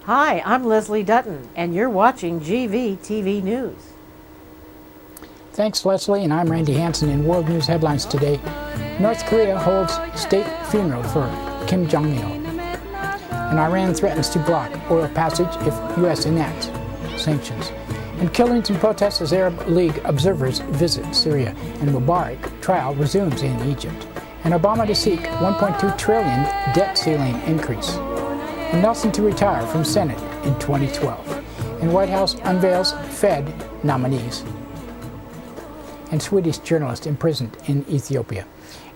Hi, I'm Leslie Dutton, and you're watching GVTV News. Thanks, Leslie, and I'm Randy Hansen. In World News headlines today, North Korea holds state funeral for Kim Jong-il, and Iran threatens to block oil passage if U.S. enacts sanctions, and killings and protests as Arab League observers visit Syria, and Mubarak trial resumes in Egypt, and Obama to seek $1.2 trillion debt ceiling increase, and Nelson to retire from Senate in 2012, and White House unveils Fed nominees, and Swedish journalist imprisoned in Ethiopia,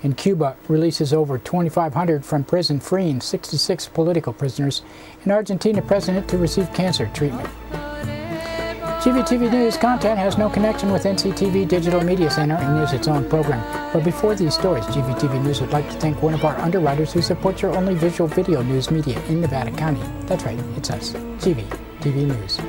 and Cuba releases over 2,500 from prison, freeing 66 political prisoners, and Argentina president to receive cancer treatment. GVTV News content has no connection with NCTV Digital Media Center and is its own program. But before these stories, GVTV News would like to thank one of our underwriters who supports your only visual video news media in Nevada County. That's right, it's us, GVTV News.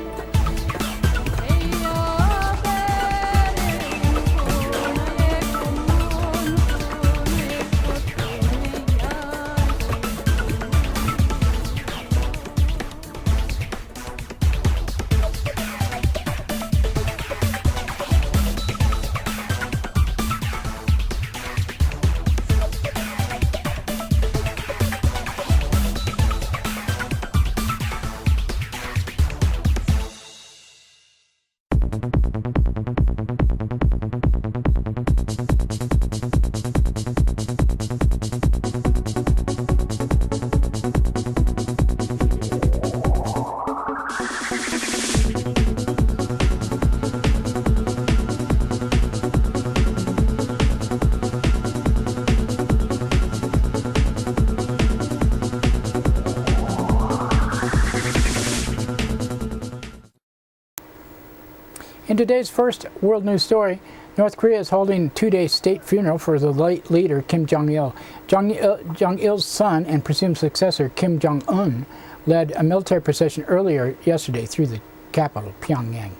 In today's first world news story, North Korea is holding a two-day state funeral for the late leader Kim Jong-il. Jong-il's son and presumed successor Kim Jong-un led a military procession earlier yesterday through the capital, Pyongyang.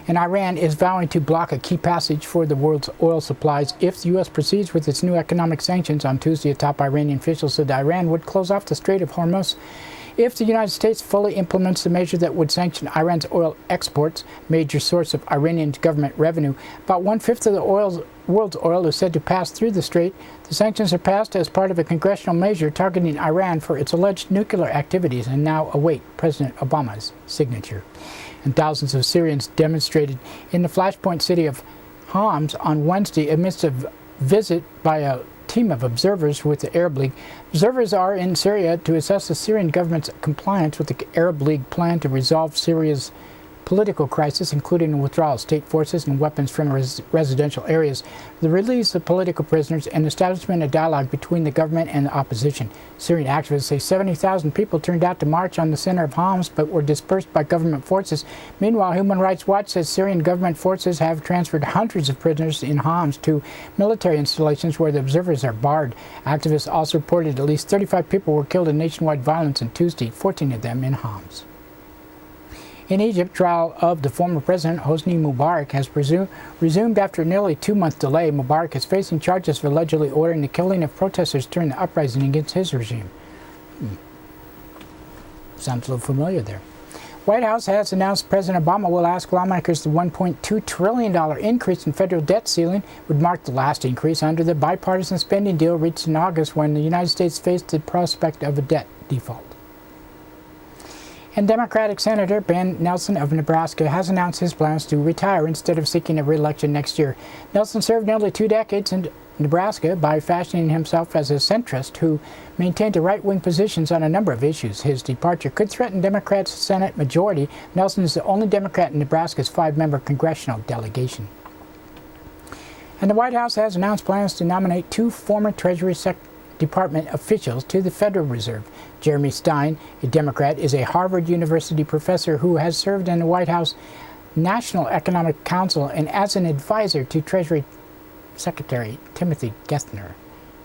And Iran is vowing to block a key passage for the world's oil supplies if the U.S. proceeds with its new economic sanctions. On Tuesday, a top Iranian official said Iran would close off the Strait of Hormuz if the United States fully implements the measure that would sanction Iran's oil exports, major source of Iranian government revenue. About one-fifth of the world's oil is said to pass through the strait. The sanctions are passed as part of a congressional measure targeting Iran for its alleged nuclear activities and now await President Obama's signature. And thousands of Syrians demonstrated in the flashpoint city of Homs on Wednesday amidst a visit by a team of observers with the Arab League. Observers are in Syria to assess the Syrian government's compliance with the Arab League plan to resolve Syria's political crisis, including the withdrawal of state forces and weapons from residential areas, the release of political prisoners, and establishment of dialogue between the government and the opposition. Syrian activists say 70,000 people turned out to march on the center of Homs but were dispersed by government forces. Meanwhile, Human Rights Watch says Syrian government forces have transferred hundreds of prisoners in Homs to military installations where the observers are barred. Activists also reported at least 35 people were killed in nationwide violence on Tuesday, 14 of them in Homs. In Egypt, trial of the former president Hosni Mubarak has resumed after a nearly two-month delay. Mubarak is facing charges of allegedly ordering the killing of protesters during the uprising against his regime. Sounds a little familiar there. White House has announced President Obama will ask lawmakers the $1.2 trillion increase in federal debt ceiling would mark the last increase under the bipartisan spending deal reached in August when the United States faced the prospect of a debt default. And Democratic Senator Ben Nelson of Nebraska has announced his plans to retire instead of seeking a re-election next year. Nelson served nearly 2 decades in Nebraska by fashioning himself as a centrist who maintained right-wing positions on a number of issues. His departure could threaten Democrats' Senate majority. Nelson is the only Democrat in Nebraska's 5-member congressional delegation. And the White House has announced plans to nominate 2 former Treasury Department officials to the Federal Reserve. Jeremy Stein, a Democrat, is a Harvard University professor who has served in the White House National Economic Council and as an advisor to Treasury Secretary Timothy Geithner.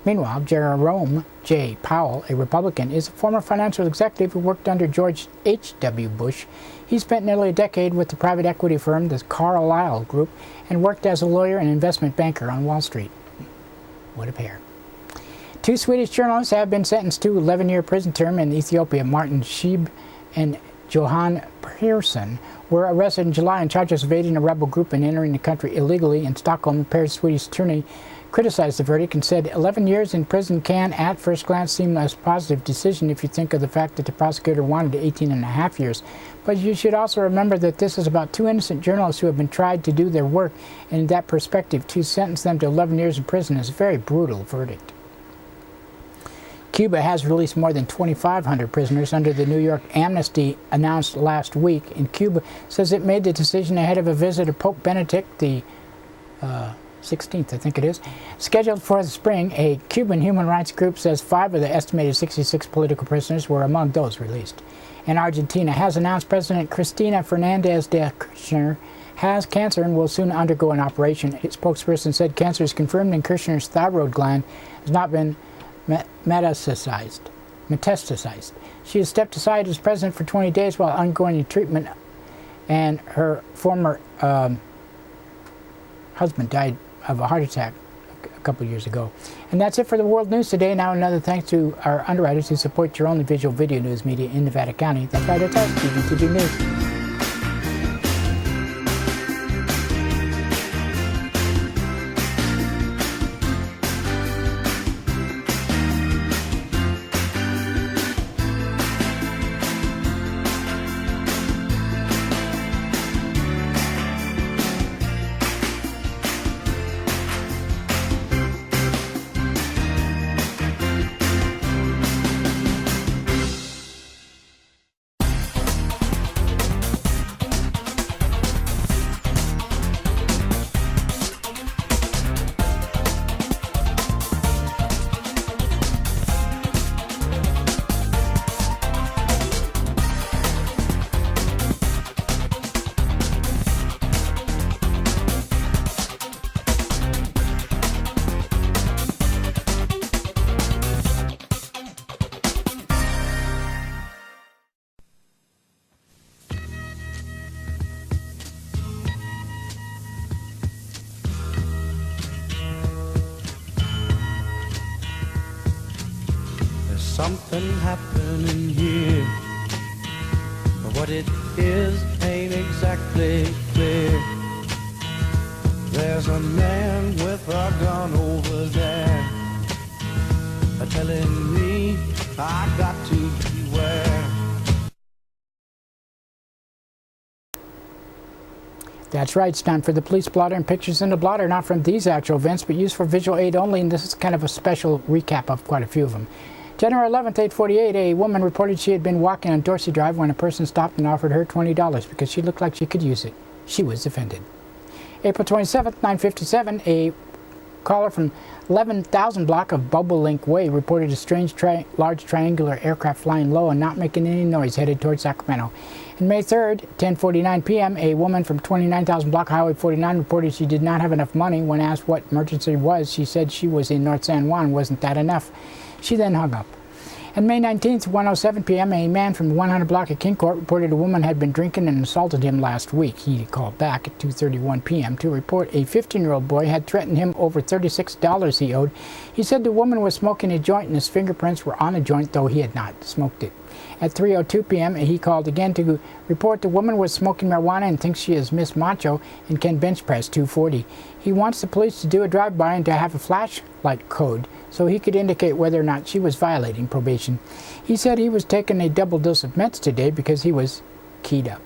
Meanwhile, Jerome J. Powell, a Republican, is a former financial executive who worked under George H.W. Bush. He spent nearly a decade with the private equity firm, the Carlyle Group, and worked as a lawyer and investment banker on Wall Street. What a pair. 2 Swedish journalists have been sentenced to 11-year prison term in Ethiopia. Martin Scheib and Johan Persson were arrested in July on charges of aiding a rebel group and entering the country illegally. In Stockholm, Per's Swedish attorney criticized the verdict and said 11 years in prison can, at first glance, seem a positive decision if you think of the fact that the prosecutor wanted 18.5 years. But you should also remember that this is about 2 innocent journalists who have been tried to do their work, and in that perspective, to sentence them to 11 years in prison is a very brutal verdict. Cuba has released more than 2,500 prisoners under the New York amnesty announced last week, and Cuba says it made the decision ahead of a visit of Pope Benedict the 16th, I think it is, scheduled for the spring. A Cuban human rights group says 5 of the estimated 66 political prisoners were among those released. And Argentina has announced President Cristina Fernandez de Kirchner has cancer and will soon undergo an operation. Its spokesperson said cancer is confirmed in Kirchner's thyroid gland has not been metastasized. She has stepped aside as president for 20 days while undergoing treatment, and her former husband died of a heart attack a couple years ago. And that's it for the world news today. Now another thanks to our underwriters who support your only visual video news media in Nevada County. That's right, it's us, GVTV News. Something happening here, but what it is ain't exactly clear. There's a man with a gun over there, telling me I got to beware. That's right, it's time for the police blotter, and pictures in the blotter not from these actual events but used for visual aid only, and this is kind of a special recap of quite a few of them. January 11th, 8:48, a woman reported she had been walking on Dorsey Drive when a person stopped and offered her $20 because she looked like she could use it. She was offended. April 27th, 9:57, a caller from 11,000 block of Bobolink Way reported a strange large triangular aircraft flying low and not making any noise headed towards Sacramento. On May 3rd, 10:49 p.m., a woman from 29,000 block Highway 49 reported she did not have enough money. When asked what emergency was, she said she was in North San Juan. Wasn't that enough? She then hung up. On May 19th, 1:07 p.m., a man from 100 block of King Court reported a woman had been drinking and assaulted him last week. He called back at 2:31 p.m. to report a 15-year-old boy had threatened him over $36 he owed. He said the woman was smoking a joint and his fingerprints were on a joint, though he had not smoked it. At 3:02 p.m., he called again to report the woman was smoking marijuana and thinks she is Miss Macho and can bench press 240. He wants the police to do a drive-by and to have a flashlight code so he could indicate whether or not she was violating probation. He said he was taking a double dose of meds today because he was keyed up.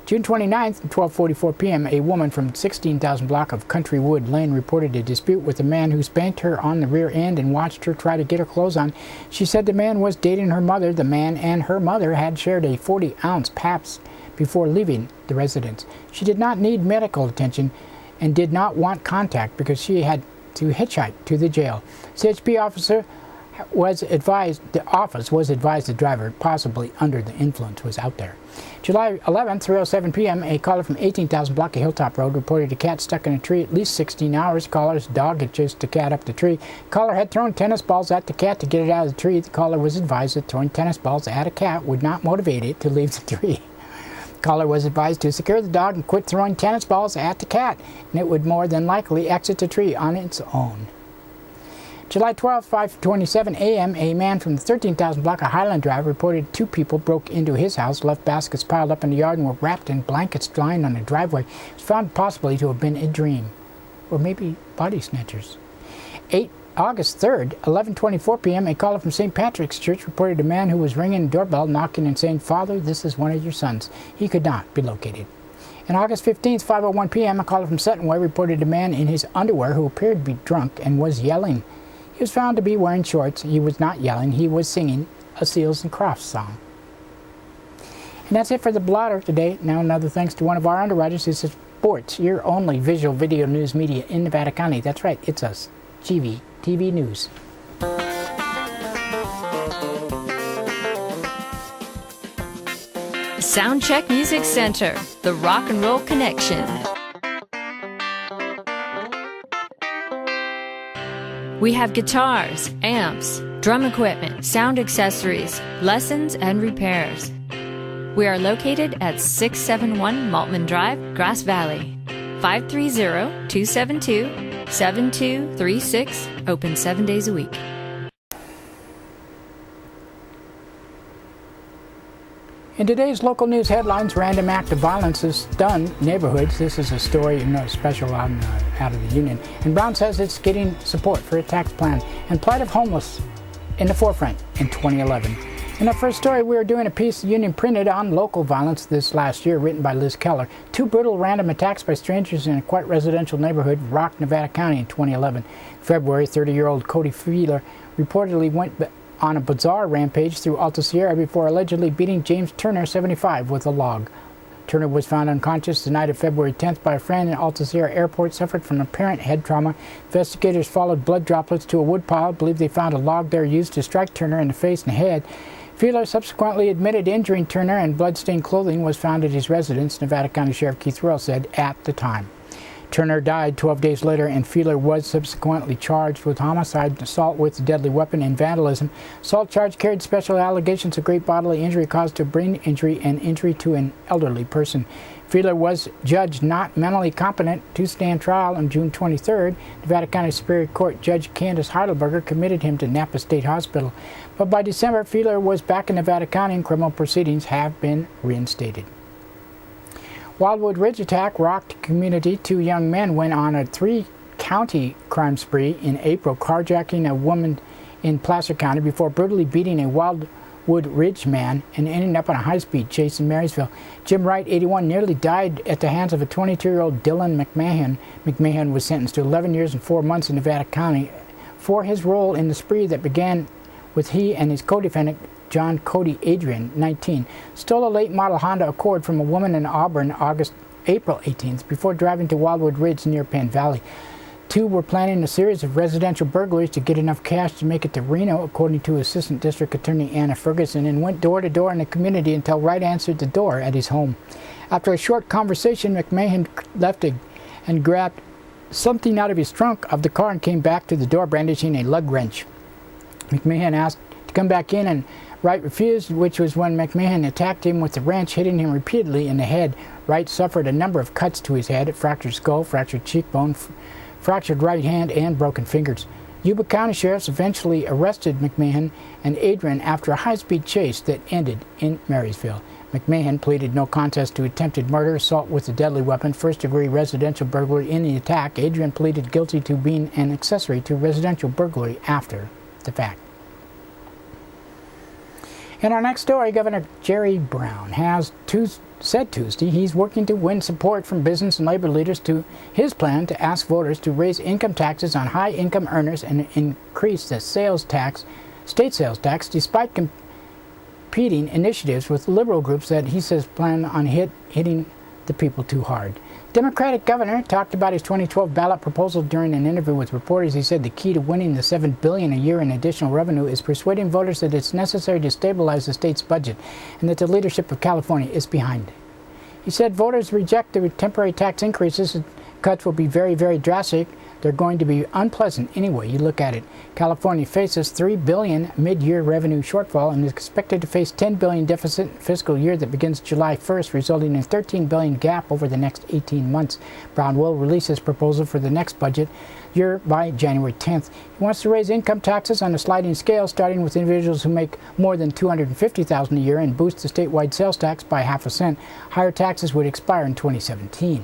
June 29th, 12:44 p.m., a woman from 16,000 block of Countrywood Lane reported a dispute with a man who spanked her on the rear end and watched her try to get her clothes on. She said the man was dating her mother. The man and her mother had shared a 40-ounce Pabst before leaving the residence. She did not need medical attention and did not want contact because she had to hitchhike to the jail. CHP officer the office was advised the driver, possibly under the influence, was out there. July 11th, 3:07 p.m., a caller from 18,000 block of Hilltop Road reported a cat stuck in a tree at least 16 hours. Caller's dog had chased the cat up the tree. Caller had thrown tennis balls at the cat to get it out of the tree. The caller was advised that throwing tennis balls at a cat would not motivate it to leave the tree. Caller was advised to secure the dog and quit throwing tennis balls at the cat, and it would more than likely exit the tree on its own. July 12, 5:27 a.m., a man from the 13,000 block of Highland Drive reported two people broke into his house, left baskets piled up in the yard, and were wrapped in blankets lying on the driveway. It was found possibly to have been a dream, or maybe body snatchers. August 3rd, 11:24 p.m., a caller from St. Patrick's Church reported a man who was ringing the doorbell, knocking and saying, "Father, this is one of your sons." He could not be located. On August 15th, 5:01 p.m., a caller from Sutton Way reported a man in his underwear who appeared to be drunk and was yelling. He was found to be wearing shorts. He was not yelling. He was singing a Seals and Crofts song. And that's it for the blotter today. Now another thanks to one of our underwriters who supports your only visual video news media in Nevada County. That's right, it's us, GVTV News. Soundcheck Music Center, the rock and roll connection. We have guitars, amps, drum equipment, sound accessories, lessons, and repairs. We are located at 671 Maltman Drive, Grass Valley. 530-272-7236, open 7 days a week. In today's local news headlines, random act of violence has stunned neighborhoods. This is a story special out of the Union. And Brown says it's getting support for a tax plan. And plight of homeless in the forefront in 2011. In our first story, we are doing a piece the Union printed on local violence this last year, written by Liz Keller. Two brutal random attacks by strangers in a quiet residential neighborhood, Rock, Nevada County in 2011. February, 30-year-old Cody Feeler reportedly went on a bizarre rampage through Alta Sierra before allegedly beating James Turner, 75, with a log. Turner was found unconscious the night of February 10th by a friend in Alta Sierra Airport, suffered from apparent head trauma. Investigators followed blood droplets to a woodpile, believed they found a log there used to strike Turner in the face and head. Feeler subsequently admitted injuring Turner, and blood-stained clothing was found at his residence, Nevada County Sheriff Keith Royal said at the time. Turner died 12 days later, and Feeler was subsequently charged with homicide, assault with a deadly weapon, and vandalism. Assault charge carried special allegations of great bodily injury caused to brain injury and injury to an elderly person. Feeler was judged not mentally competent to stand trial on June 23rd. Nevada County Superior Court Judge Candace Heidelberger committed him to Napa State Hospital. But by December, Feeler was back in Nevada County, and criminal proceedings have been reinstated. Wildwood Ridge attack rocked community. Two young men went on a three-county crime spree in April, carjacking a woman in Placer County before brutally beating a Wildwood Ridge man and ending up on a high-speed chase in Marysville. Jim Wright, 81, nearly died at the hands of a 22-year-old Dylan McMahon. McMahon was sentenced to 11 years and 4 months in Nevada County for his role in the spree that began with he and his co-defendant, John Cody Adrian, 19, stole a late model Honda Accord from a woman in Auburn April 18th before driving to Wildwood Ridge near Penn Valley. Two were planning a series of residential burglaries to get enough cash to make it to Reno, according to Assistant District Attorney Anna Ferguson, and went door to door in the community until Wright answered the door at his home. After a short conversation, McMahon left and grabbed something out of his trunk of the car and came back to the door brandishing a lug wrench. McMahon asked to come back in, and Wright refused, which was when McMahon attacked him with the wrench, hitting him repeatedly in the head. Wright suffered a number of cuts to his head, a fractured skull, fractured cheekbone, fractured right hand, and broken fingers. Yuba County sheriffs eventually arrested McMahon and Adrian after a high-speed chase that ended in Marysville. McMahon pleaded no contest to attempted murder, assault with a deadly weapon, first-degree residential burglary in the attack. Adrian pleaded guilty to being an accessory to residential burglary after the fact. In our next story, Governor Jerry Brown has said Tuesday he's working to win support from business and labor leaders to his plan to ask voters to raise income taxes on high-income earners and increase the state sales tax, despite competing initiatives with liberal groups that he says plan on hitting the people too hard. Democratic governor talked about his 2012 ballot proposal during an interview with reporters. He said the key to winning the $7 billion a year in additional revenue is persuading voters that it's necessary to stabilize the state's budget and that the leadership of California is behind it. He said voters reject the temporary tax increases. Cuts will be very, very drastic. They're going to be unpleasant anyway you look at it. California faces $3 billion mid-year revenue shortfall and is expected to face $10 billion deficit fiscal year that begins July 1st, resulting in $13 billion gap over the next 18 months. Brown will release his proposal for the next budget year by January 10th. He wants to raise income taxes on a sliding scale, starting with individuals who make more than $250,000 a year, and boost the statewide sales tax by half a cent. Higher taxes would expire in 2017.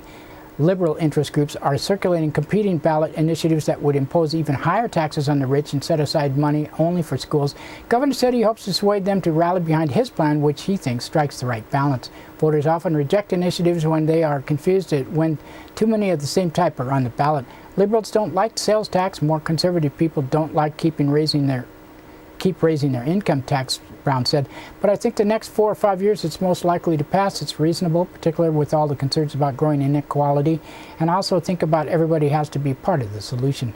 Liberal interest groups are circulating competing ballot initiatives that would impose even higher taxes on the rich and set aside money only for schools. Governor said he hopes to sway them to rally behind his plan, which he thinks strikes the right balance. Voters often reject initiatives when they are confused at when too many of the same type are on the ballot. Liberals don't like sales tax. More conservative people don't like keep raising their income tax, Brown said. But I think the next 4 or 5 years it's most likely to pass. It's reasonable, particularly with all the concerns about growing inequality. And also think about everybody has to be part of the solution.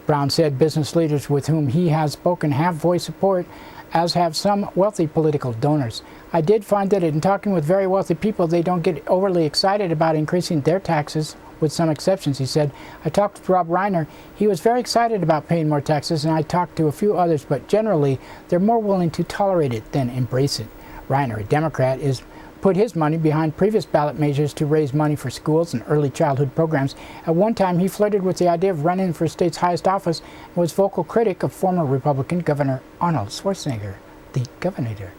Brown said business leaders with whom he has spoken have voiced support, as have some wealthy political donors. I did find that in talking with very wealthy people, they don't get overly excited about increasing their taxes, with some exceptions, he said. I talked with Rob Reiner. He was very excited about paying more taxes, and I talked to a few others, but generally, they're more willing to tolerate it than embrace it. Reiner, a Democrat, is put his money behind previous ballot measures to raise money for schools and early childhood programs. At one time, he flirted with the idea of running for state's highest office and was vocal critic of former Republican Governor Arnold Schwarzenegger, the governor.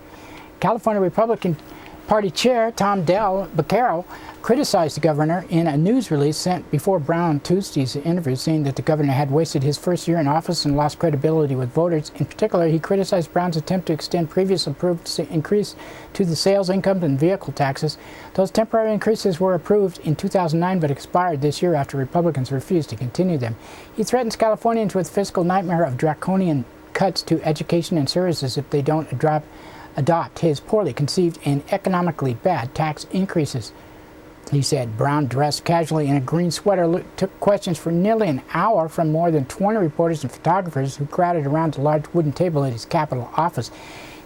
California Republican Party Chair Tom Del Beccaro criticized the governor in a news release sent before Brown Tuesday's interview, saying that the governor had wasted his first year in office and lost credibility with voters. In particular, he criticized Brown's attempt to extend previous approved increase to the sales, income, and vehicle taxes. Those temporary increases were approved in 2009 but expired this year after Republicans refused to continue them. He threatens Californians with fiscal nightmare of draconian cuts to education and services if they don't adopt his poorly conceived and economically bad tax increases. He said Brown, dressed casually in a green sweater, took questions for nearly an hour from more than 20 reporters and photographers who crowded around the large wooden table at his Capitol office.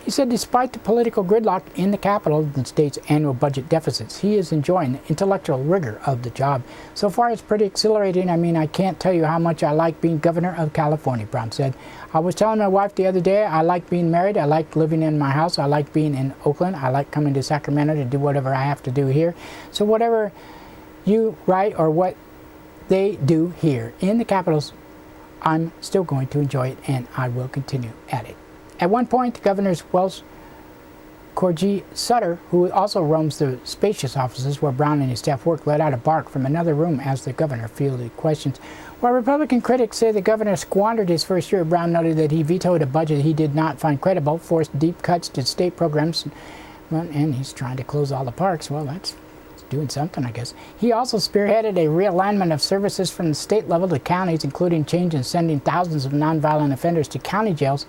He said despite the political gridlock in the Capitol and the state's annual budget deficits, he is enjoying the intellectual rigor of the job. So far, it's pretty exhilarating. I mean, I can't tell you how much I like being governor of California, Brown said. I was telling my wife the other day, I like being married, I like living in my house, I like being in Oakland, I like coming to Sacramento to do whatever I have to do here. So whatever you write or what they do here in the Capitals, I'm still going to enjoy it, and I will continue at it. At one point, Governor's Welsh Corgi Sutter, who also roams the spacious offices where Brown and his staff work, let out a bark from another room as the governor fielded questions. While Republican critics say the governor squandered his first year, Brown noted that he vetoed a budget he did not find credible, forced deep cuts to state programs, and he's trying to close all the parks. Well, that's doing something, I guess. He also spearheaded a realignment of services from the state level to counties, including change in sending thousands of nonviolent offenders to county jails.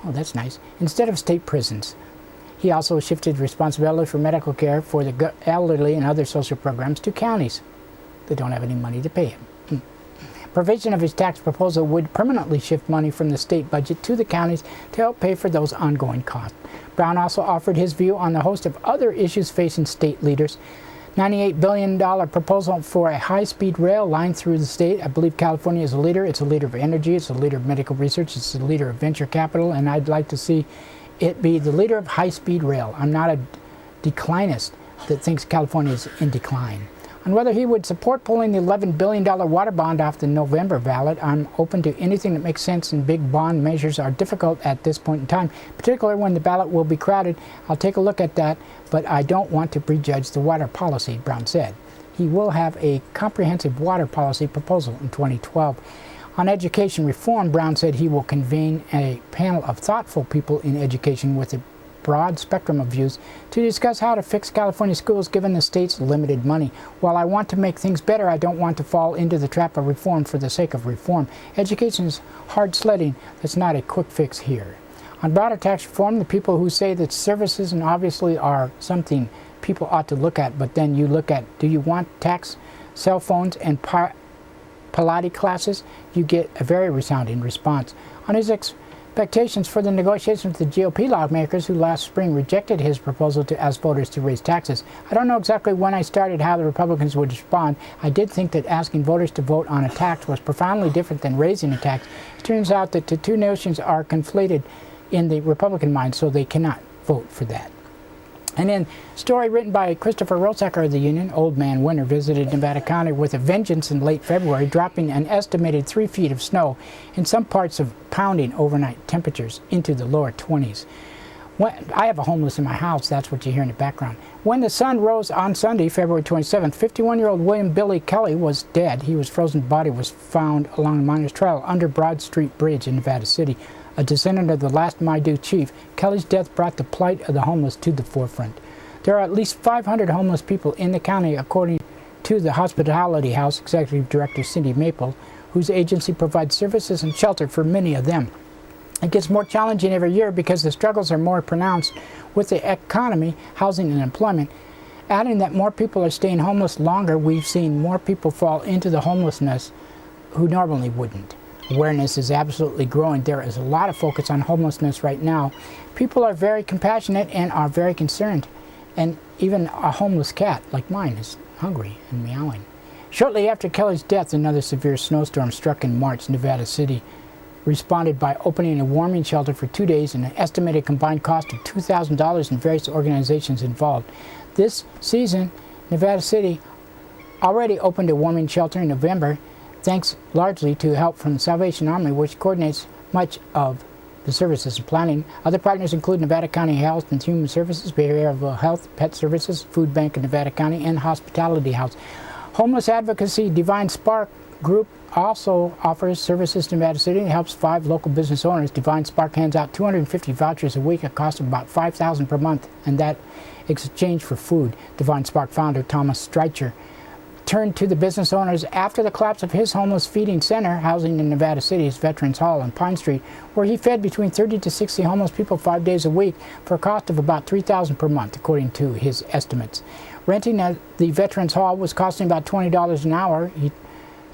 Oh, that's nice. Instead of state prisons. He also shifted responsibility for medical care for the elderly and other social programs to counties that don't have any money to pay him. Provision of his tax proposal would permanently shift money from the state budget to the counties to help pay for those ongoing costs. Brown also offered his view on a host of other issues facing state leaders. $98 billion proposal for a high-speed rail line through the state. I believe California is a leader. It's a leader of energy. It's a leader of medical research. It's a leader of venture capital. And I'd like to see it be the leader of high-speed rail. I'm not a declinist that thinks California is in decline. On whether he would support pulling the $11 billion water bond off the November ballot, I'm open to anything that makes sense, and big bond measures are difficult at this point in time, particularly when the ballot will be crowded. I'll take a look at that, but I don't want to prejudge the water policy, Brown said. He will have a comprehensive water policy proposal in 2012. On education reform, Brown said he will convene a panel of thoughtful people in education with a broad spectrum of views to discuss how to fix California schools given the state's limited money. While I want to make things better, I don't want to fall into the trap of reform for the sake of reform. Education is hard sledding. That's not a quick fix here. On broader tax reform, the people who say that services and obviously are something people ought to look at, but then you look at, do you want tax cell phones, and Pilates classes, you get a very resounding response. On his expectations for the negotiations with the GOP lawmakers who last spring rejected his proposal to ask voters to raise taxes. I don't know exactly when I started how the Republicans would respond. I did think that asking voters to vote on a tax was profoundly different than raising a tax. It turns out that the two notions are conflated in the Republican mind, so they cannot vote for that. And then, story written by Christopher Rosacker of the Union, Old Man Winter visited Nevada County with a vengeance in late February, dropping an estimated 3 feet of snow, in some parts of pounding overnight temperatures into the lower 20s. I have a homeless in my house, that's what you hear in the background. When the sun rose on Sunday, February 27th, 51-year-old William Billy Kelly was dead. His frozen body was found along the Miners Trail under Broad Street Bridge in Nevada City. A descendant of the last Maidu chief, Kelly's death brought the plight of the homeless to the forefront. There are at least 500 homeless people in the county, according to the Hospitality House Executive Director Cindy Maple, whose agency provides services and shelter for many of them. It gets more challenging every year because the struggles are more pronounced with the economy, housing, and employment. Adding that more people are staying homeless longer, we've seen more people fall into the homelessness who normally wouldn't. Awareness is absolutely growing. There is a lot of focus on homelessness right now. People are very compassionate and are very concerned. And even a homeless cat like mine is hungry and meowing. Shortly after Kelly's death, another severe snowstorm struck in March. Nevada City responded by opening a warming shelter for 2 days and an estimated combined cost of $2,000 in various organizations involved. This season, Nevada City already opened a warming shelter in November, thanks largely to help from the Salvation Army, which coordinates much of the services and planning. Other partners include Nevada County Health and Human Services, Behavioral Health, Pet Services, Food Bank of Nevada County, and Hospitality House. Homeless advocacy Divine Spark Group also offers services to Nevada City and helps 5 local business owners. Divine Spark hands out 250 vouchers a week at a cost of about $5,000 per month, and that exchange for food. Divine Spark founder Thomas Streicher turned to the business owners after the collapse of his homeless feeding center housing in Nevada City's Veterans Hall on Pine Street, where he fed between 30 to 60 homeless people 5 days a week for a cost of about $3,000 per month, according to his estimates. Renting at the Veterans Hall was costing about $20 an hour, he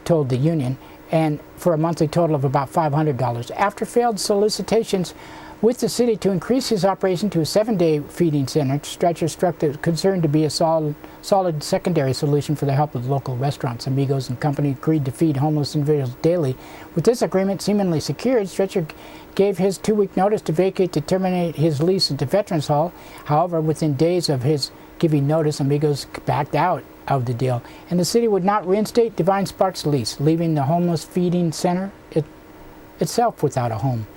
told the union, and for a monthly total of about $500. After failed solicitations with the city to increase his operation to a 7-day feeding center, Stretcher struck the concern to be a solid secondary solution for the help of local restaurants. Amigos and company agreed to feed homeless individuals daily. With this agreement seemingly secured, Stretcher gave his 2-week notice to vacate to terminate his lease at the Veterans Hall. However, within days of his giving notice, Amigos backed out of the deal, and the city would not reinstate Divine Spark's lease, leaving the homeless feeding center itself without a home.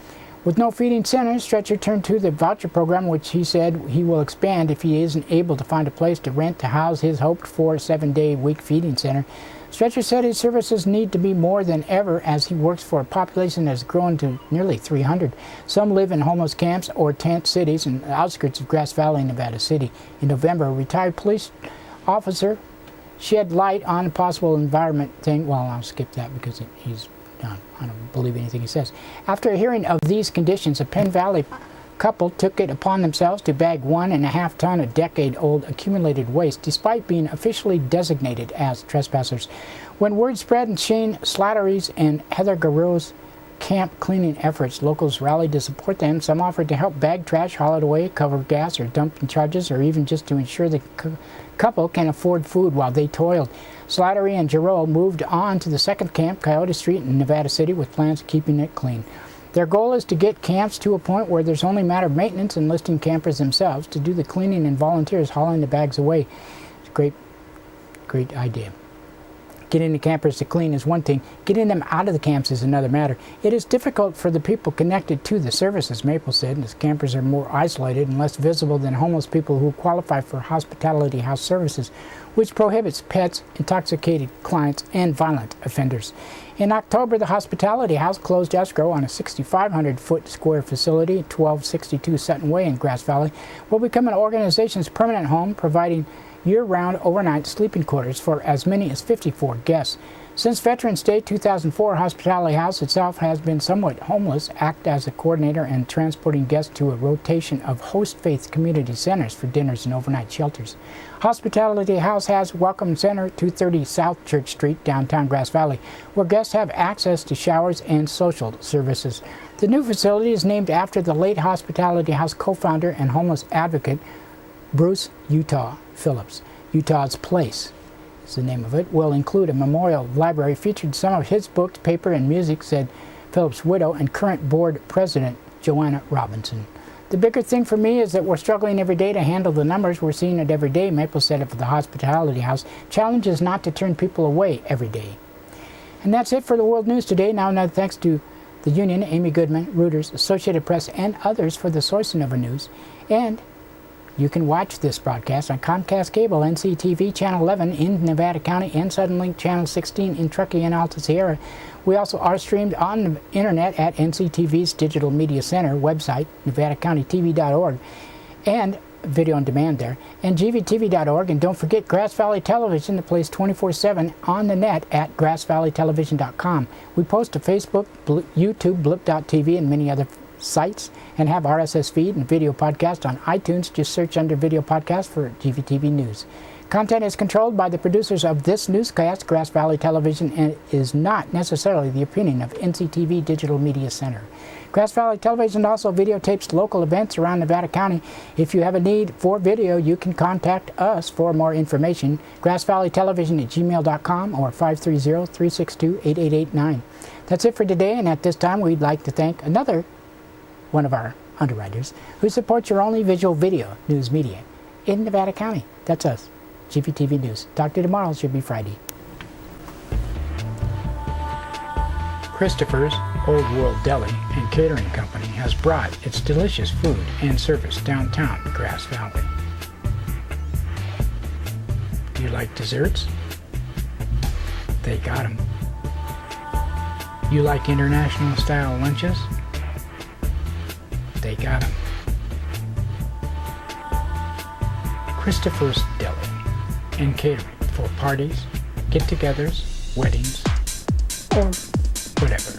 With no feeding center, Stretcher turned to the voucher program, which he said he will expand if he isn't able to find a place to rent to house his hoped-for 7-day-a-week feeding center. Stretcher said his services need to be more than ever as he works for a population that has grown to nearly 300. Some live in homeless camps or tent cities in the outskirts of Grass Valley, Nevada City. In November, a retired police officer shed light on a possible environment thing. Well, I'll skip that because he's done. I don't believe anything he says. After hearing of these conditions, a Penn Valley couple took it upon themselves to bag 1.5 tons of decade-old accumulated waste, despite being officially designated as trespassers. When word spread in Shane Slattery's and Heather Garreau's camp cleaning efforts, locals rallied to support them. Some offered to help bag trash, haul it away, cover gas or dumping charges, or even just to ensure the couple can afford food while they toiled. Slattery and Giroux moved on to the second camp, Coyote Street in Nevada City, with plans of keeping it clean. Their goal is to get camps to a point where there's only a matter of maintenance, enlisting campers themselves to do the cleaning and volunteers hauling the bags away. It's a great idea. Getting the campers to clean is one thing. Getting them out of the camps is another matter. It is difficult for the people connected to the services, Maple said, as campers are more isolated and less visible than homeless people who qualify for Hospitality House services, which prohibits pets, intoxicated clients, and violent offenders. In October, the Hospitality House closed escrow on a 6,500-foot square facility at 1262 Sutton Way in Grass Valley will become an organization's permanent home, providing year-round overnight sleeping quarters for as many as 54 guests. Since Veterans Day 2004, Hospitality House itself has been somewhat homeless, act as a coordinator and transporting guests to a rotation of host faith community centers for dinners and overnight shelters. Hospitality House has Welcome Center, 230 South Church Street, downtown Grass Valley, where guests have access to showers and social services. The new facility is named after the late Hospitality House co-founder and homeless advocate, Bruce Utah Phillips. Utah's Place is the name of it, will include a memorial library featuring some of his books, paper, and music, said Phillips' widow and current board president, Joanna Robinson. The bigger thing for me is that we're struggling every day to handle the numbers we're seeing it every day, Maple said of the Hospitality House. Challenge is not to turn people away every day. And that's it for the World News today. Now, another thanks to the Union, Amy Goodman, Reuters, Associated Press, and others for the sourcing of the news. And you can watch this broadcast on Comcast Cable, NCTV Channel 11 in Nevada County, and Suddenlink Channel 16 in Truckee and Alta Sierra. We also are streamed on the internet at NCTV's Digital Media Center website, nevadacountytv.org, and video on demand there, and GVTV.org. And don't forget Grass Valley Television that plays 24/7 on the net at grassvalleytelevision.com. We post to Facebook, YouTube, blip.tv, and many other sites, and have RSS feed and video podcast on iTunes. Just search under video podcast for GVTV News. Content is controlled by the producers of this newscast, Grass Valley Television, and is not necessarily the opinion of NCTV Digital Media Center. Grass Valley Television also videotapes local events around Nevada County. If you have a need for video, you can contact us for more information. grassvalleytelevision@gmail.com or 530-362-8889. That's it for today, and at this time we'd like to thank another one of our underwriters who supports your only visual video news media in Nevada County. That's us, GVTV News. Talk to you tomorrow. It should be Friday. Christopher's Old World Deli and Catering Company has brought its delicious food and service downtown Grass Valley. Do you like desserts? They got them. You like international style lunches? They got them. Christopher's Deli and Catering for parties, get-togethers, weddings, or whatever.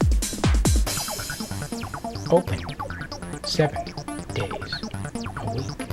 Open 7 days a week.